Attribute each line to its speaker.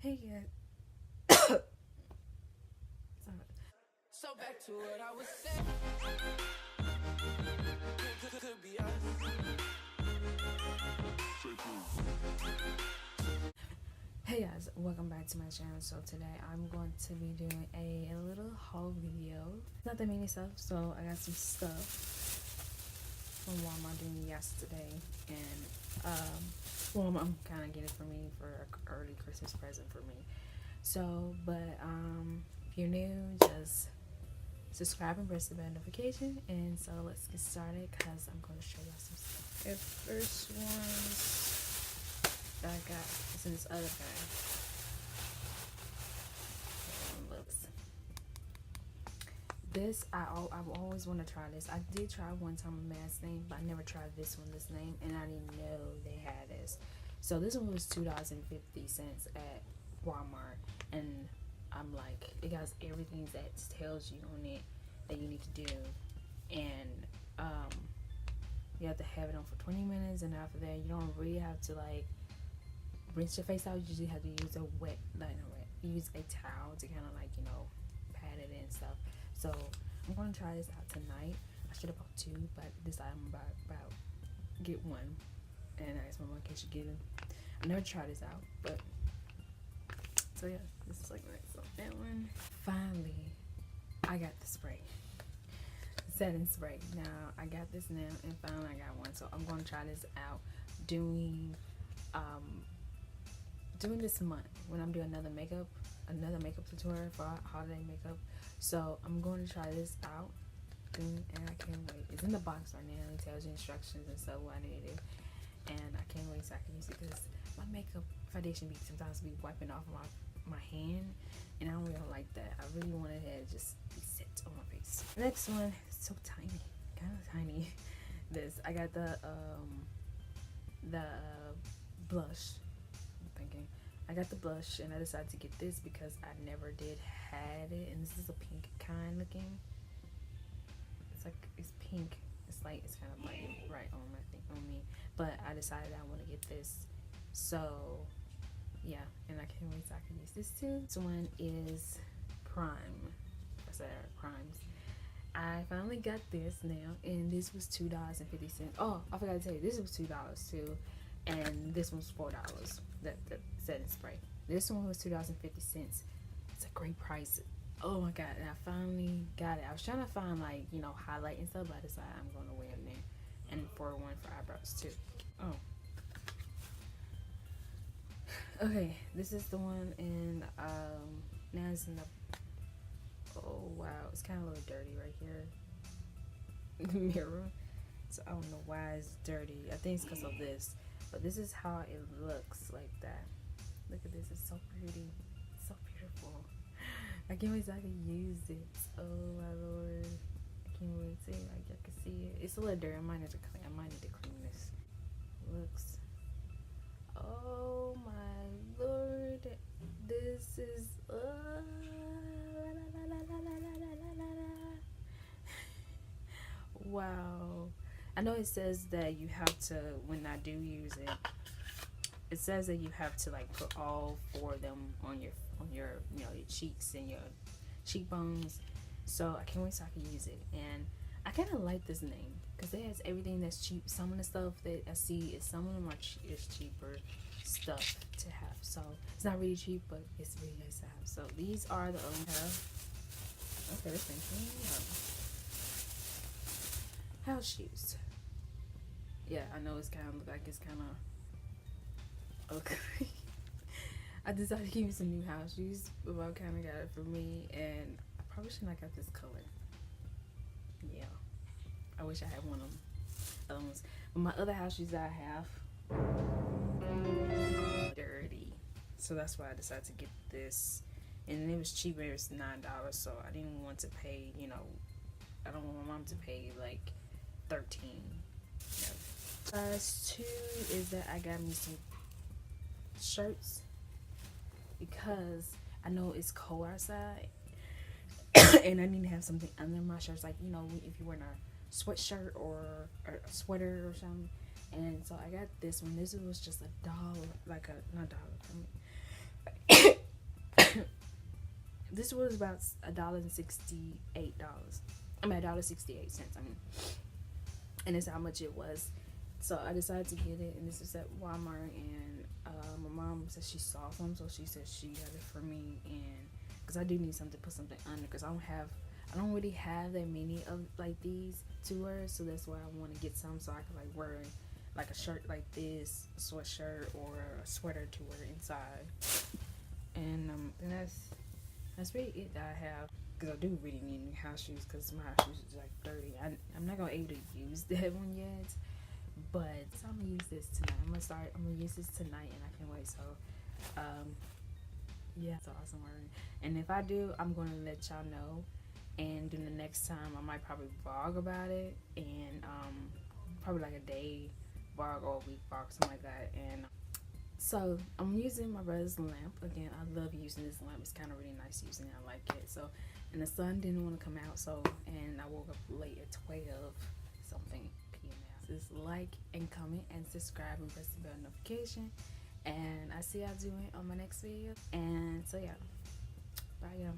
Speaker 1: Hey, yeah.
Speaker 2: So back to what I was saying. Could be us.
Speaker 1: Hey guys, welcome back to my channel. So today I'm going to be doing a little haul video. Not that many stuff, so I got some stuff from Walmart doing yesterday, and Walmart kind of getting it for me for an early Christmas present for me. So, but if you're new, just subscribe and press the bell notification. And so let's get started, because I'm going to show y'all some stuff. The first one's that I got is in this other bag. This I've always want to try this. I did try one time a mask name, but I never tried this name, and I didn't know they had this. So this one was $2.50 at Walmart, and I'm like, it got everything that tells you on it that you need to do, and you have to have it on for 20 minutes, and after that you don't really have to like rinse your face out. You usually have to use a use a towel to kind of like, you know, pat it and stuff. So I'm going to try this out tonight. I should have bought two, but this time I'm about get one, and I asked my mom, can she get it? I never tried this out, but so yeah, this is like next on that one. Finally, I got the spray, setting spray. Now I got this now, and finally I got one. So I'm going to try this out doing this month when I'm doing another makeup tutorial for holiday makeup. So I'm going to try this out, and I can't wait. It's in the box right now. It tells you instructions and stuff what I need to do, and I can't wait so I can use it, because my makeup foundation sometimes be wiping off my hand, and I don't really like that. I really wanted it to just be set on my face. Next one is so tiny, kind of tiny. This I got the blush. I got the blush, and I decided to get this because I never did had it, and this is a pink kind looking. It's pink. It's kind of like right on on me, but I decided I want to get this. So yeah, and I can't wait so I can use this too. This one is Prime. I said Primes. I finally got this now, and this was $2.50. Oh, I forgot to tell you, this was $2 too, and this one's $4. That setting spray. This one was $2.50. It's a great price. Oh my god! And I finally got it. I was trying to find like, you know, highlight and stuff, but I decided I'm going to wear them there, and for one for eyebrows too. Oh. Okay, this is the one, and now it's in the. Oh wow, it's kind of a little dirty right here. The mirror. So I don't know why it's dirty. I think it's because of this. But this is how it looks like that. Look at this, it's so pretty. It's so beautiful. I can't wait so I can use it. Oh my lord. I can't wait to see, like, I can see it. It's a little dirty. I might need to clean this. Looks. Oh my lord. This is wow. I know it says that you have to, when I do use it, it says that you have to like put all four of them on your you know, your cheeks and your cheekbones. So I can't wait so I can use it, and I kind of like this name because it has everything that's cheap. Some of the stuff that I see is, some of them is cheaper stuff to have. So it's not really cheap, but it's really nice to have. So these are the okay, this thing house shoes. Yeah, I know it's kind of look like it's kind of okay. I decided to give me some new house shoes. My mom kind of got it for me, and I probably shouldn't have got this color. Yeah, I wish I had one of them other ones. But my other house shoes that I have dirty, so that's why I decided to get this. And it was cheaper. It was $9, so I didn't want to pay. You know, I don't want my mom to pay like $13. No. Size 2 is that I got me some shirts because I know it's cold outside and I need to have something under my shirts, like, you know, if you're wearing a sweatshirt or a sweater or something. And so I got this one. This was just $1, like not $1. this was about $1.68. I mean $1.68. I mean, and it's how much it was. So I decided to get it, and this is at Walmart. And my mom said she saw some, so she said she got it for me. And because I do need something to put something under, because I don't really have that many of like these to wear, so that's why I want to get some so I can like wear like a shirt like this, a sweatshirt, or a sweater to wear inside. And that's really it that I have, because I do really need new house shoes, because my house shoes is like dirty. I'm not gonna able to use that one yet, but so I'm gonna use this tonight. I'm gonna use this tonight, and I can't wait. So yeah, it's awesome wearing. And if I do, I'm gonna let y'all know. And then the next time, I might probably vlog about it, and probably like a day vlog or a week vlog, something like that. And so I'm using my brother's lamp again. I love using this lamp. It's kind of really nice using it. I like it. So, and the sun didn't want to come out, so, and I woke up late at 12 something p.m. Just like and comment and subscribe and press the bell notification. And I see y'all doing on my next video. And so yeah, bye y'all.